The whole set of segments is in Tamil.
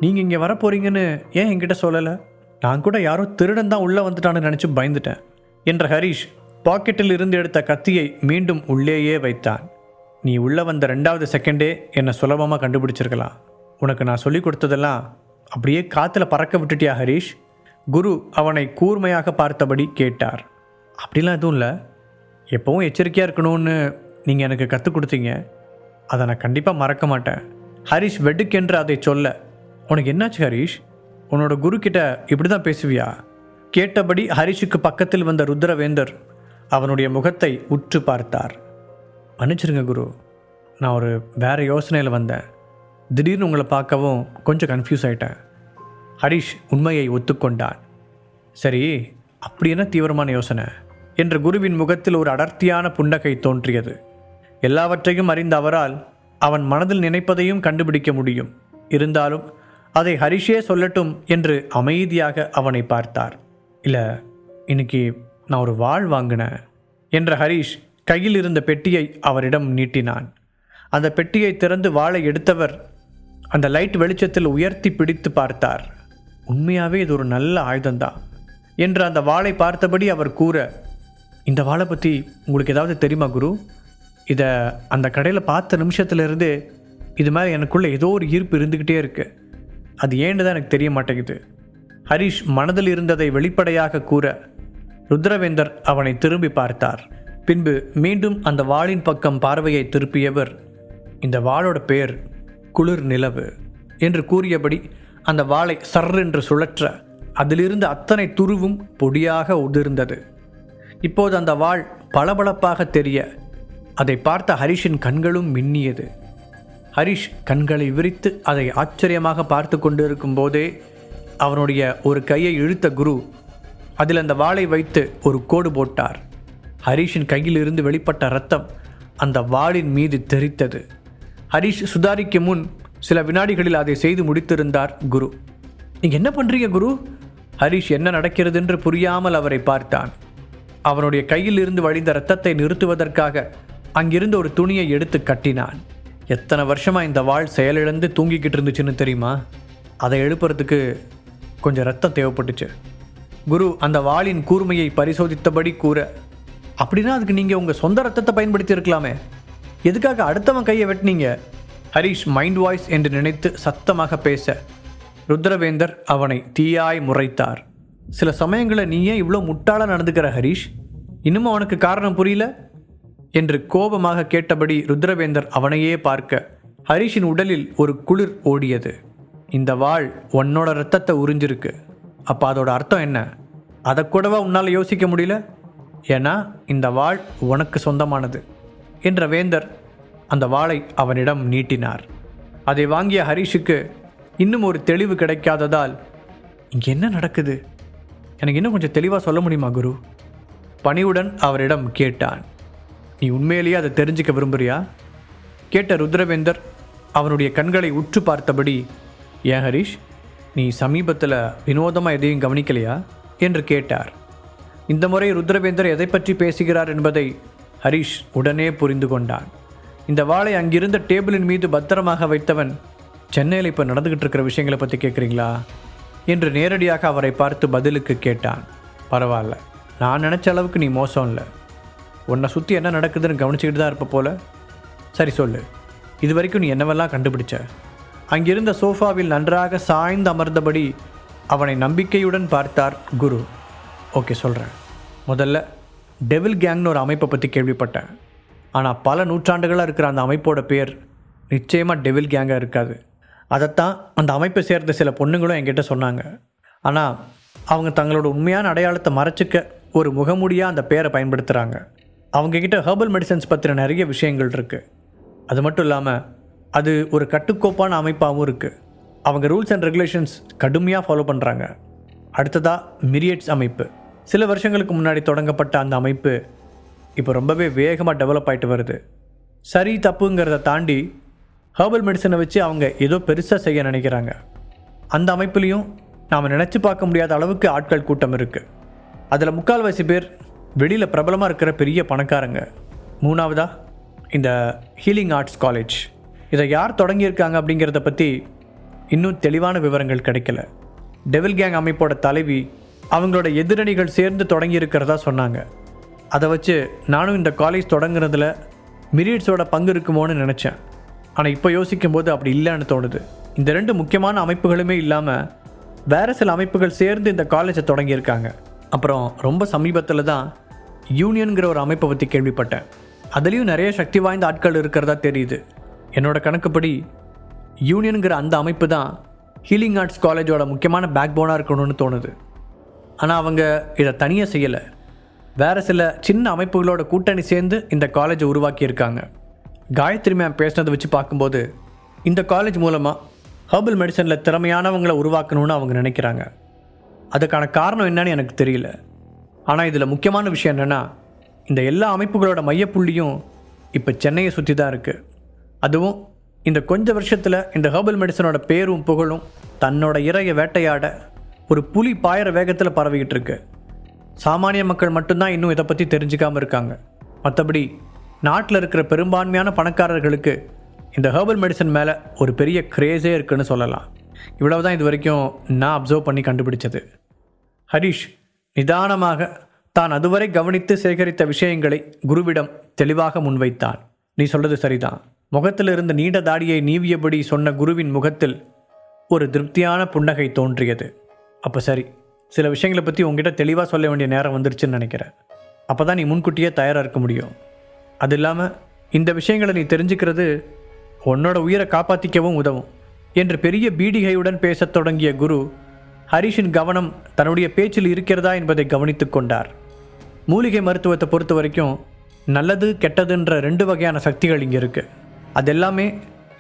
நீங்கள் இங்கே வரப்போறீங்கன்னு ஏன் என்கிட்ட சொல்லலை? நான் கூட யாரோ திருடன் தான் உள்ளே வந்துட்டான்னு நினச்சி பயந்துட்டேன் என்ற ஹரிஷ் பாக்கெட்டில் இருந்து எடுத்த கத்தியை மீண்டும் உள்ளேயே வைத்தான். நீ உள்ளே வந்த 2வது செகண்டே என்னை சுலபமாக கண்டுபிடிச்சிருக்கலாம். உனக்கு நான் சொல்லி கொடுத்ததெல்லாம் அப்படியே காற்றுல பறக்க விட்டுட்டியா ஹரிஷ்? குரு அவனை கூர்மையாக பார்த்தபடி கேட்டார். அப்படிலாம் எதுவும் இல்லை, எப்போவும் எச்சரிக்கையாக இருக்கணும்னு நீங்கள் எனக்கு கற்றுக் கொடுத்தீங்க, அதை நான் கண்டிப்பாக மறக்க மாட்டேன். ஹரிஷ் வெடுக்கென்று அதை சொல்ல, உனக்கு என்னாச்சு ஹரிஷ்? உன்னோட குரு கிட்ட இப்படி தான் பேசுவியா? கேட்டபடி ஹரிஷுக்கு பக்கத்தில் வந்த ருத்ரவேந்தர் அவனுடைய முகத்தை உற்று பார்த்தார். மன்னிச்சிருங்க குரு, நான் ஒரு வேறு யோசனையில் வந்தேன். திடீர்னு உங்களை பார்க்கவும் கொஞ்சம் கன்ஃபியூஸ் ஆகிட்டேன். ஹரிஷ் உண்மையை ஒத்துக்கொண்டான். சரி, அப்படி என்ன தீவிரமான யோசனை என்ற குருவின் முகத்தில் ஒரு அடர்த்தியான புன்னகை தோன்றியது. எல்லாவற்றையும் அறிந்த அவரால் அவன் மனதில் நினைப்பதையும் கண்டுபிடிக்க முடியும். இருந்தாலும் அதை ஹரிஷே சொல்லட்டும் என்று அமைதியாக அவனை பார்த்தார். இல்லை, இன்னைக்கு நான் ஒரு வாள் வாங்கினேன் என்ற ஹரிஷ் கையில் இருந்த பெட்டியை அவரிடம் நீட்டினான். அந்த பெட்டியை திறந்து வாளை எடுத்தவர் அந்த லைட் வெளிச்சத்தில் உயர்த்தி பிடித்து பார்த்தார். உண்மையாகவே இது ஒரு நல்ல ஆயுதம்தான் என்று அந்த வாளை பார்த்தபடி அவர் கூற, இந்த வாளை பற்றி உங்களுக்கு ஏதாவது தெரியுமா குரு? இதை அந்த கடையில் பார்த்த நிமிஷத்துலேருந்து இது மாதிரி எனக்குள்ளே ஏதோ ஒரு ஈர்ப்பு இருந்துக்கிட்டே இருக்குது. அது ஏன்னு தான் எனக்கு தெரிய மாட்டேங்குது. ஹரிஷ் மனதில் இருந்ததை வெளிப்படையாக கூற ருத்ரவேந்தர் அவனை திரும்பி பார்த்தார். பின்பு மீண்டும் அந்த வாளின் பக்கம் பார்வையை திருப்பியவர், இந்த வாளோட பெயர் குளிர் நிலவு என்று கூறியபடி அந்த வாளை சர்ரென்று சுழற்ற அதிலிருந்து அத்தனை துருவும் பொடியாக உதிர்ந்தது. இப்போது அந்த வாள் பளபளப்பாக தெரிய அதை பார்த்த ஹரிஷின் கண்களும் மின்னியது. ஹரிஷ் கண்களை விரித்து அதை ஆச்சரியமாக பார்த்து கொண்டிருக்கும் போதே அவனுடைய ஒரு கையை இழுத்த குரு அதில் அந்த வாளை வைத்து ஒரு கோடு போட்டார். ஹரிஷின் கையிலிருந்து வெளிப்பட்ட இரத்தம் அந்த வாளின் மீது தெரித்தது. ஹரிஷ் சுதாரிக்கும் முன் சில வினாடிகளில் அதை செய்து முடித்திருந்தார் குரு. நீங்கள் என்ன பண்ணுறீங்க குரு? ஹரிஷ் என்ன நடக்கிறது என்று புரியாமல் அவரை பார்த்தான். அவனுடைய கையில் இருந்து வழிந்த இரத்தத்தை நிறுத்துவதற்காக அங்கிருந்து ஒரு துணியை எடுத்து கட்டினான். எத்தனை வருஷமாக இந்த வாள் செயலிழந்து தூங்கிக்கிட்டு இருந்துச்சுன்னு தெரியுமா? அதை எழுப்புறதுக்கு கொஞ்சம் ரத்தம் தேவைப்பட்டுச்சு. குரு அந்த வாளின் கூர்மையை பரிசோதித்தபடி கூற, அப்படின்னா அதுக்கு நீங்கள் உங்கள் சொந்த ரத்தத்தை பயன்படுத்தி இருக்கலாமே, எதுக்காக அடுத்தவன் கையை வெட்டினீங்க? ஹரிஷ் மைண்ட் வாய்ஸ் என்று நினைத்து சத்தமாக பேச ருத்ரவேந்தர் அவனை தீயாய் முறைத்தார். சில சமயங்களில் நீ ஏன் இவ்வளோ முட்டாளாக நடந்துக்கிற ஹரிஷ்? இன்னமும் அவனுக்கு காரணம் புரியல என்று கோபமாக கேட்டபடி ருத்ரவேந்தர் அவனையே பார்க்க ஹரிஷின் உடலில் ஒரு குளிர் ஓடியது. இந்த வாள் உன்னோட ரத்தத்தை உறிஞ்சிருக்கு, அப்போ அதோட அர்த்தம் என்ன? அதை கூடவா உன்னால் யோசிக்க முடியல? ஏன்னா இந்த வாள் உனக்கு சொந்தமானது என்ற வேந்தர் அந்த வாளை அவனிடம் நீட்டினார். அதை வாங்கிய ஹரிஷுக்கு இன்னும் ஒரு தெளிவு கிடைக்காததால், இங்கே என்ன நடக்குது, எனக்கு இன்னும் கொஞ்சம் தெளிவாக சொல்ல முடியுமா குரு? பணிவுடன் அவரிடம் கேட்டான். நீ உண்மையிலேயே அதை தெரிஞ்சுக்க விரும்புறியா? கேட்ட ருத்ரவேந்தர் அவனுடைய கண்களை உற்று பார்த்தபடி, ஏன் ஹரிஷ், நீ சமீபத்தில் வினோதமாக எதையும் கவனிக்கலையா என்று கேட்டார். இந்த முறை ருத்ரவேந்தர் எதை பற்றி பேசுகிறார் என்பதை ஹரிஷ் உடனே புரிந்து கொண்டான். இந்த வாளை அங்கிருந்த டேபிளின் மீது பத்திரமாக வைத்தவன், சென்னையில் இப்போ நடந்துக்கிட்டு இருக்கிற விஷயங்களை பற்றி கேட்குறீங்களா என்று நேரடியாக அவரை பார்த்து பதிலுக்கு கேட்டான். பரவாயில்ல, நான் நினச்ச அளவுக்கு நீ மோசம் இல்லை. உன்னை சுற்றி என்ன நடக்குதுன்னு கவனிச்சுக்கிட்டு தான் இருப்ப போல. சரி சொல்லு, இது வரைக்கும் நீ என்னவெல்லாம் கண்டுபிடிச்ச? அங்கிருந்த சோஃபாவில் நன்றாக சாய்ந்து அமர்ந்தபடி அவனை நம்பிக்கையுடன் பார்த்தார் குரு. ஓகே சொல்கிறேன். முதல்ல டெவில் கேங்னு ஒரு அமைப்பை பற்றி கேள்விப்பட்டேன். ஆனால் பல நூற்றாண்டுகளாக இருக்கிற அந்த அமைப்போட பேர் நிச்சயமாக டெவில் கேங்காக இருக்காது. அதைத்தான் அந்த அமைப்பை சேர்ந்த சில பொண்ணுங்களும் என்கிட்ட சொன்னாங்க. ஆனால் அவங்க தங்களோட உண்மையான அடையாளத்தை மறைச்சிக்க ஒரு முகமூடியாக அந்த பேரை பயன்படுத்துகிறாங்க. அவங்கக்கிட்ட ஹெர்பல் மெடிசன்ஸ் பற்றின நிறைய விஷயங்கள் இருக்குது. அது மட்டும் இல்லாமல் அது ஒரு கட்டுக்கோப்பான அமைப்பாகவும் இருக்குது. அவங்க ரூல்ஸ் அண்ட் ரெகுலேஷன்ஸ் கடுமையாக ஃபாலோ பண்ணுறாங்க. அடுத்ததாக மிரியட்ஸ் அமைப்பு. சில வருஷங்களுக்கு முன்னாடி தொடங்கப்பட்ட அந்த அமைப்பு இப்போ ரொம்பவே வேகமாக டெவலப் ஆகிட்டு வருது. சரி தப்புங்கிறத தாண்டி ஹெர்பல் மெடிசனை வச்சு அவங்க ஏதோ பெருசாக செய்ய நினைக்கிறாங்க. அந்த அமைப்புலேயும் நாம் நினச்சி பார்க்க முடியாத அளவுக்கு ஆட்கள் கூட்டம் இருக்குது. அதில் 3/4 பேர் வெளியில் பிரபலமாக இருக்கிற பெரிய பணக்காரங்க. 3வதாக இந்த ஹீலிங் ஆர்ட்ஸ் காலேஜ். இதை யார் தொடங்கியிருக்காங்க அப்படிங்கிறத பற்றி இன்னும் தெளிவான விவரங்கள் கிடைக்கல. டெவில் கேங் அமைப்போட தலைவி அவங்களோட எதிரணிகள் சேர்ந்து தொடங்கி இருக்கிறதா சொன்னாங்க. அதை வச்சு நானும் இந்த காலேஜ் தொடங்குறதுல மிரியட்ஸோட பங்கு இருக்குமோன்னு நினச்சேன். ஆனால் இப்போ யோசிக்கும் போது அப்படி இல்லைன்னு தோணுது. இந்த 2 முக்கியமான அமைப்புகளுமே இல்லாமல் வேறு சில அமைப்புகள் சேர்ந்து இந்த காலேஜை தொடங்கியிருக்காங்க. அப்புறம் ரொம்ப சமீபத்தில் தான் யூனியனுங்கிற ஒரு அமைப்பை பற்றி கேள்விப்பட்டேன். அதுலேயும் நிறைய சக்தி வாய்ந்த ஆட்கள் இருக்கிறதா தெரியுது. என்னோட கணக்குப்படி யூனியனுங்கிற அந்த அமைப்பு தான் ஹீலிங் ஆர்ட்ஸ் காலேஜோட முக்கியமான பேக் போனாக இருக்கணும்னு தோணுது. ஆனால் அவங்க இதை தனியாக செய்யலை. வேறு சில சின்ன அமைப்புகளோட கூட்டணி சேர்ந்து இந்த காலேஜை உருவாக்கியிருக்காங்க. காயத்ரி மேம் பேசினதை வச்சு பார்க்கும்போது இந்த காலேஜ் மூலமாக ஹெர்பல் மெடிசனில் திறமையானவங்களை உருவாக்கணும்னு அவங்க நினைக்கிறாங்க. அதுக்கான காரணம் என்னன்னு எனக்கு தெரியல. ஆனால் இதில் முக்கியமான விஷயம் என்னென்னா, இந்த எல்லா அமைப்புகளோட மையப்புள்ளியும் இப்போ சென்னையை சுற்றி தான் இருக்குது. அதுவும் இந்த கொஞ்ச வருஷத்தில் இந்த ஹெர்பல் மெடிசனோட பேரும் புகழும் தன்னோட இறையை வேட்டையாட ஒரு புலி பாயிற வேகத்தில் பரவிக்கிட்டு இருக்கு. சாமானிய மக்கள் மட்டும்தான் இன்னும் இதை பற்றி தெரிஞ்சுக்காமல் இருக்காங்க. மற்றபடி நாட்டில் இருக்கிற பெரும்பான்மையான பணக்காரர்களுக்கு இந்த ஹெர்பல் மெடிசன் மேலே ஒரு பெரிய கிரேஸே இருக்குன்னு சொல்லலாம். இவ்வளவு தான் இது வரைக்கும் நான் அப்சர்வ் பண்ணி கண்டுபிடிச்சது. ஹரிஷ் நிதானமாக தான் அதுவரை கவனித்து சேகரித்த விஷயங்களை குருவிடம் தெளிவாக முன்வைத்தான். நீ சொல்றது சரிதான். முகத்தில் இருந்த நீண்ட தாடியை நீவியபடி சொன்ன குருவின் முகத்தில் ஒரு திருப்தியான புன்னகை தோன்றியது. அப்போ சரி, சில விஷயங்களை பற்றி உங்ககிட்ட தெளிவாக சொல்ல வேண்டிய நேரம் வந்துருச்சுன்னு நினைக்கிறேன். அப்போ தான் நீ முன்கூட்டியே தயாராக இருக்க முடியும். அது இல்லாமல் இந்த விஷயங்களை நீ தெரிஞ்சுக்கிறது உன்னோட உயிரை காப்பாற்றிக்கவும் உதவும் என்று பெரிய பீடிகையுடன் பேசத் தொடங்கிய குரு ஹரிஷின் கவனம் தன்னுடைய பேச்சில் இருக்கிறதா என்பதை கவனித்து கொண்டார். மூலிகை மருத்துவத்தை பொறுத்த வரைக்கும் நல்லது கெட்டதுன்ற 2 வகையான சக்திகள் இங்கே இருக்குது. அது எல்லாமே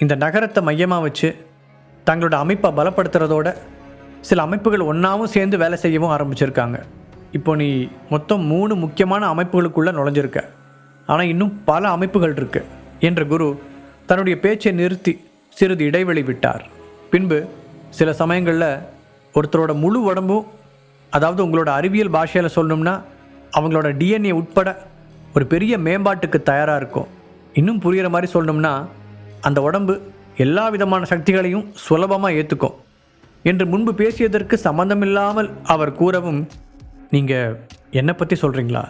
இந்த நகரத்தை மையமாக வச்சு தங்களோட அமைப்பை பலப்படுத்துறதோட சில அமைப்புகள் ஒன்றாவும் சேர்ந்து வேலை செய்யவும் ஆரம்பிச்சிருக்காங்க. இப்போ நீ மொத்தம் 3 முக்கியமான அமைப்புகளுக்குள்ளே நுழைஞ்சிருக்க. ஆனால் இன்னும் பல அமைப்புகள் இருக்கு என்ற குரு தன்னுடைய பேச்சை நிறுத்தி சிறிது இடைவெளி விட்டார். பின்பு சில சமயங்களில் ஒருத்தரோட முழு உடம்பும், அதாவது உங்களோட அறிவியல் பாஷையில் சொல்லணும்னா அவங்களோட டிஎன்ஏ உட்பட ஒரு பெரிய மேம்பாட்டுக்கு தயாராக இருக்கும். இன்னும் புரிகிற மாதிரி சொல்லணும்னா அந்த உடம்பு எல்லா விதமான சக்திகளையும் சுலபமாக ஏற்றுக்கும் என்று முன்பு பேசியதற்கு சம்பந்தமில்லாமல் அவர் கூறவும், நீங்கள் என்னை பற்றி சொல்கிறீங்களா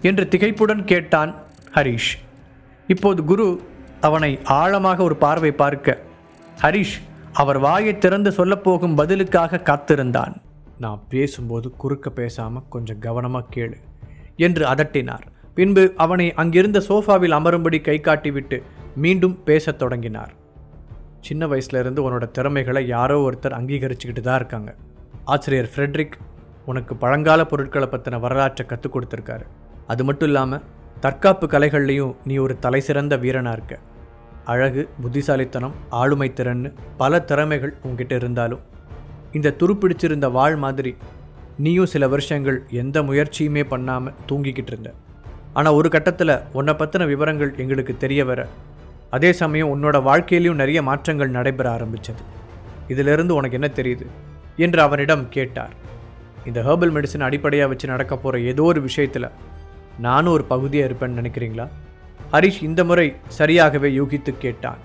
என்று திகைப்புடன் கேட்டான் ஹரிஷ். இப்போது குரு அவனை ஆழமாக ஒரு பார்வை பார்க்க ஹரிஷ் அவர் வாயை திறந்து சொல்லப்போகும் பதிலுக்காக காத்திருந்தான். நான் பேசும்போது குறுக்க பேசாமல் கொஞ்சம் கவனமாக கேளு என்று அதட்டினார். பின்பு அவனை அங்கிருந்த சோஃபாவில் அமரும்படி கை காட்டிவிட்டு மீண்டும் பேசத் தொடங்கினார். சின்ன வயசுலேருந்து உன்னோட திறமைகளை யாரோ ஒருத்தர் அங்கீகரிச்சுக்கிட்டு தான் இருக்காங்க. ஆசிரியர் ஃப்ரெட்ரிக் உனக்கு பழங்கால பொருட்களை பற்றின வரலாற்றை கற்றுக் கொடுத்துருக்காரு. அது மட்டும் இல்லாமல் தற்காப்பு கலைகள்லையும் நீ ஒரு தலை சிறந்த வீரனாக இருக்க. அழகு, புத்திசாலித்தனம், ஆளுமை திறன்னு பல திறமைகள் உங்ககிட்ட இருந்தாலும் இந்த துருப்பிடிச்சிருந்த வாழ் மாதிரி நீயும் சில வருஷங்கள் எந்த முயற்சியுமே பண்ணாமல் தூங்கிக்கிட்டு இருந்த. ஆனால் ஒரு கட்டத்தில் உன்னை பற்றின விவரங்கள் எங்களுக்கு தெரிய வர, அதே சமயம் உன்னோட வாழ்க்கையிலையும் நிறைய மாற்றங்கள் நடைபெற ஆரம்பித்தது. இதிலிருந்து உனக்கு என்ன தெரியுது என்று அவனிடம் கேட்டார். இந்த ஹெர்பல் மெடிசன் அடிப்படையாக வச்சு நடக்க போகிற ஏதோ ஒரு விஷயத்தில் நானும் ஒரு பகுதியாக இருப்பேன்னு நினைக்கிறீங்களா? ஹரிஷ் இந்த முறை சரியாகவே யூகித்து கேட்டான்.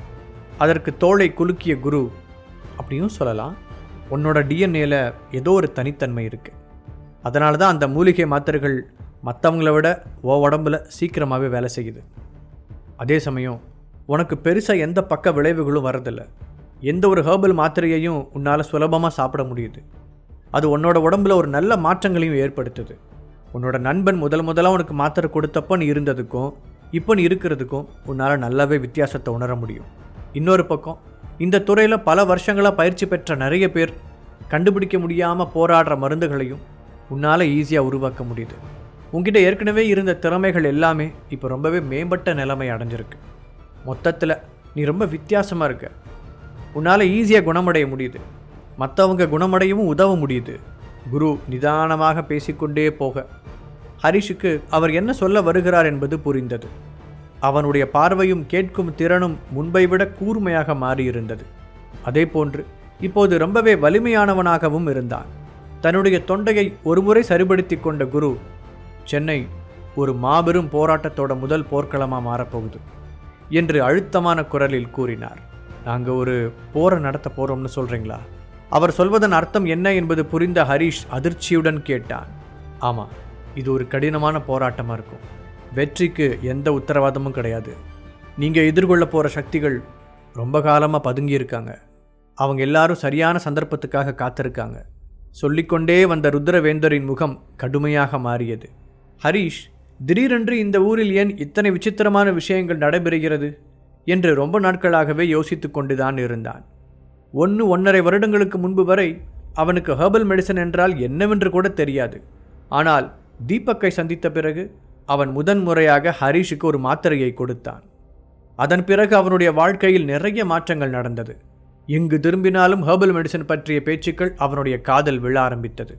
அதற்கு தோளை குலுக்கிய குரு, அப்படியும் சொல்லலாம். உன்னோட டிஎன்ஏல ஏதோ ஒரு தனித்தன்மை இருக்குது. அதனால தான் அந்த மூலிகை மாத்திரைகள் மற்றவங்கள விட உடம்புல சீக்கிரமாகவே வேலை செய்யுது. அதே சமயம் உனக்கு பெருசாக எந்த பக்க விளைவுகளும் வரதில்லை. எந்த ஒரு ஹெர்பல் மாத்திரையையும் உன்னால் சுலபமாக சாப்பிட முடியுது. அது உன்னோட உடம்புல ஒரு நல்ல மாற்றங்களையும் ஏற்படுத்துது. உன்னோட நண்பன் முதலாக உனக்கு மாத்திரை கொடுத்தப்போ நீ இருந்ததுக்கும் இப்போ நீ இருக்கிறதுக்கும் உன்னால் நல்லாவே வித்தியாசத்தை உணர முடியும். இன்னொரு பக்கம் இந்த துறையில் பல வருஷங்களாக பயிற்சி பெற்ற நிறைய பேர் கண்டுபிடிக்க முடியாமல் போராடுற மருந்துகளையும் உன்னால் ஈஸியாக உருவாக்க முடியுது. உங்ககிட்ட ஏற்கனவே இருந்த திறமைகள் எல்லாமே இப்போ ரொம்பவே மேம்பட்ட நிலைமை அடைஞ்சிருக்கு. மொத்தத்தில் நீ ரொம்ப வித்தியாசமாக இருக்க. உன்னால் ஈஸியாக குணமடைய முடியுது. மற்றவங்க குணமடையவும் உதவ முடியுது. குரு நிதானமாக பேசிக்கொண்டே போக ஹரிஷுக்கு அவர் என்ன சொல்ல வருகிறார் என்பது புரிந்தது. அவனுடைய பார்வையும் கேட்கும் திறனும் முன்பை விட கூர்மையாக மாறியிருந்தது. அதே போன்று இப்போது ரொம்பவே வலிமையானவனாகவும் இருந்தான். தன்னுடைய தொண்டையை ஒருமுறை சரிபடுத்தி கொண்ட குரு, சென்னை ஒரு மாபெரும் போராட்டத்தோட முதல் போர்க்களமாக மாறப்போகுது என்று அழுத்தமான குரலில் கூறினார். நாங்கள் ஒரு போரை நடத்த போகிறோம்னு சொல்கிறீங்களா? அவர் சொல்வதன் அர்த்தம் என்ன என்பது புரிந்த ஹரிஷ் அதிர்ச்சியுடன் கேட்டான். ஆமாம், இது ஒரு கடினமான போராட்டமாக இருக்கும். வெற்றிக்கு எந்த உத்தரவாதமும் கிடையாது. நீங்கள் எதிர்கொள்ள போகிற சக்திகள் ரொம்ப காலமாக பதுங்கி இருக்காங்க. அவங்க எல்லாரும் சரியான சந்தர்ப்பத்துக்காக காத்திருக்காங்க. சொல்லிக்கொண்டே வந்த ருத்ரவேந்தரின் முகம் கடுமையாக மாறியது. ஹரிஷ் திடீரென்று இந்த ஊரில் ஏன் இத்தனை விசித்திரமான விஷயங்கள் நடைபெறுகிறது என்று ரொம்ப நாட்களாகவே யோசித்து கொண்டுதான் இருந்தான். 1-1.5 வருடங்களுக்கு முன்பு வரை அவனுக்கு ஹெர்பல் மெடிசன் என்றால் என்னவென்று கூட தெரியாது. ஆனால் தீபக்கை சந்தித்த பிறகு அவன் முதன்முறையாக ஹரிஷுக்கு ஒரு மாத்திரையை கொடுத்தான். அதன் பிறகு அவனுடைய வாழ்க்கையில் நிறைய மாற்றங்கள் நடந்தது. எங்கு திரும்பினாலும் ஹெர்பல் மெடிசன் பற்றிய பேச்சுக்கள் அவனுடைய காதில் விழ ஆரம்பித்தது.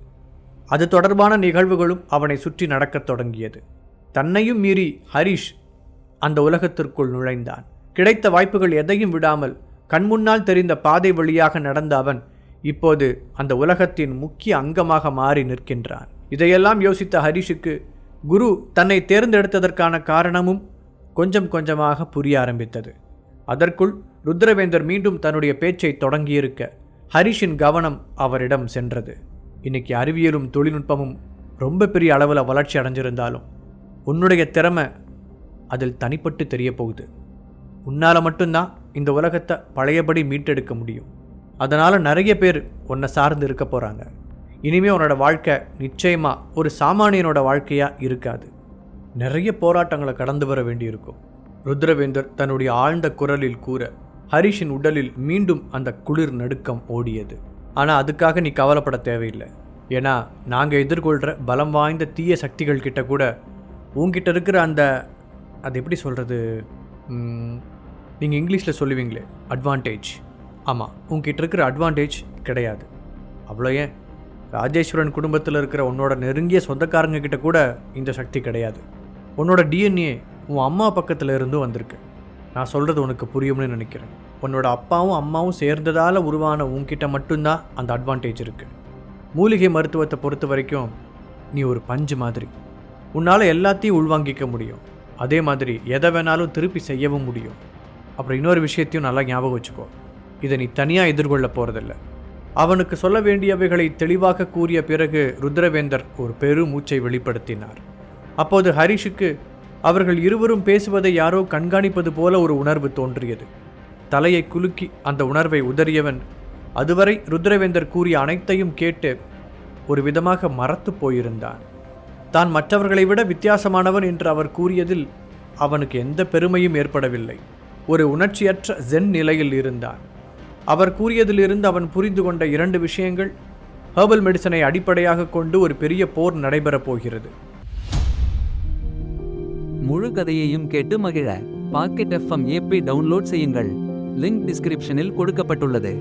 அது தொடர்பான நிகழ்வுகளும் அவனை சுற்றி நடக்கத் தொடங்கியது. தன்னையும் மீறி ஹரிஷ் அந்த உலகத்திற்குள் நுழைந்தான். கிடைத்த வாய்ப்புகள் எதையும் விடாமல் கண்முன்னால் தெரிந்த பாதை வழியாக நடந்த அவன் இப்போது அந்த உலகத்தின் முக்கிய அங்கமாக மாறி நிற்கின்றான். இதையெல்லாம் யோசித்த ஹரிஷுக்கு குரு தன்னை தேர்ந்தெடுத்ததற்கான காரணமும் கொஞ்சம் கொஞ்சமாக புரிய ஆரம்பித்தது. அதற்குள் ருத்ரவேந்தர் மீண்டும் தன்னுடைய பேச்சை தொடங்கியிருக்க ஹரிஷின் கவனம் அவரிடம் சென்றது. இன்னைக்கு அறிவியலும் தொழில்நுட்பமும் ரொம்ப பெரிய அளவில் வளர்ச்சி அடைஞ்சிருந்தாலும் உன்னுடைய திறமை அதில் தனிப்பட்டு தெரிய போகுது. உன்னால் மட்டும்தான் இந்த உலகத்தை பழையபடி மீட்டெடுக்க முடியும். அதனால் நிறைய பேர் உன்னை சார்ந்து இருக்க போகிறாங்க. இனிமேல் உன்னோட வாழ்க்கை நிச்சயமாக ஒரு சாமானியனோட வாழ்க்கையாக இருக்காது. நிறைய போராட்டங்களை கடந்து வர வேண்டியிருக்கும். ருத்ரவேந்தர் தன்னுடைய ஆழ்ந்த குரலில் கூற ஹரிஷின் உடலில் மீண்டும் அந்த குளிர் நடுக்கம் ஓடியது. ஆனால் அதுக்காக நீ கவலைப்பட தேவையில்லை. ஏன்னா நாங்கள் எதிர்கொள்கிற பலம் வாய்ந்த தீய சக்திகள் கிட்ட கூட உங்ககிட்ட இருக்கிற அது எப்படி சொல்கிறது, நீங்கள் இங்கிலீஷில் சொல்லுவீங்களே அட்வான்டேஜ். ஆமாம், உங்ககிட்ட இருக்கிற அட்வான்டேஜ் கிடையாது. அவ்வளோ ஏன் ராஜேஸ்வரன் குடும்பத்தில் இருக்கிற உன்னோட நெருங்கிய சொந்தக்காரங்க கிட்ட கூட இந்த சக்தி கிடையாது. உன்னோட டிஎன்ஏ உன் அம்மா பக்கத்தில் இருந்தும் வந்திருக்கு. நான் சொல்கிறது உனக்கு புரியும்னு நினைக்கிறேன். உன்னோட அப்பாவும் அம்மாவும் சேர்ந்ததால் உருவான உன்கிட்ட மட்டும்தான் அந்த அட்வான்டேஜ் இருக்குது. மூலிகை மருத்துவத்தை பொறுத்த வரைக்கும் நீ ஒரு பஞ்சு மாதிரி. உன்னால் எல்லாத்தையும் உள்வாங்கிக்க முடியும். அதே மாதிரி எதை வேணாலும் திருப்பி செய்யவும் முடியும். அப்புறம் இன்னொரு விஷயத்தையும் நல்லா ஞாபகம் வச்சுக்கோ, இதை நீ தனியாக எதிர்கொள்ள போகிறதில்ல. அவனுக்கு சொல்ல வேண்டியவைகளை தெளிவாக கூறிய பிறகு ருத்ரவேந்தர் ஒரு பெரு மூச்சை வெளிப்படுத்தினார். அப்போது ஹரிஷுக்கு அவர்கள் இருவரும் பேசுவதை யாரோ கண்காணிப்பது போல ஒரு உணர்வு தோன்றியது. தலையை குலுக்கி அந்த உணர்வை உதறியவன் அதுவரை ருத்ரவேந்தர் கூறிய அனைத்தையும் கேட்டு ஒரு விதமாக மறத்து போயிருந்தான். தான் மற்றவர்களை விட வித்தியாசமானவன் என்று அவர் கூறியதில் அவனுக்கு எந்த பெருமையும் ஏற்படவில்லை. ஒரு உணர்ச்சியற்ற ஜென் நிலையில் இருந்தான். அவர் கூறியதிலிருந்து அவன் புரிந்து கொண்ட 2 விஷயங்கள். ஹெர்பல் மெடிசனை அடிப்படையாக கொண்டு ஒரு பெரிய போர் நடைபெறப் போகிறது. முழு கதையையும் கேட்டு மகிழ பாக்கெட் FM ஆப்பை டவுன்லோட் செய்யுங்கள். லிங்க் டிஸ்கிரிப்ஷனில் கொடுக்கப்பட்டுள்ளது.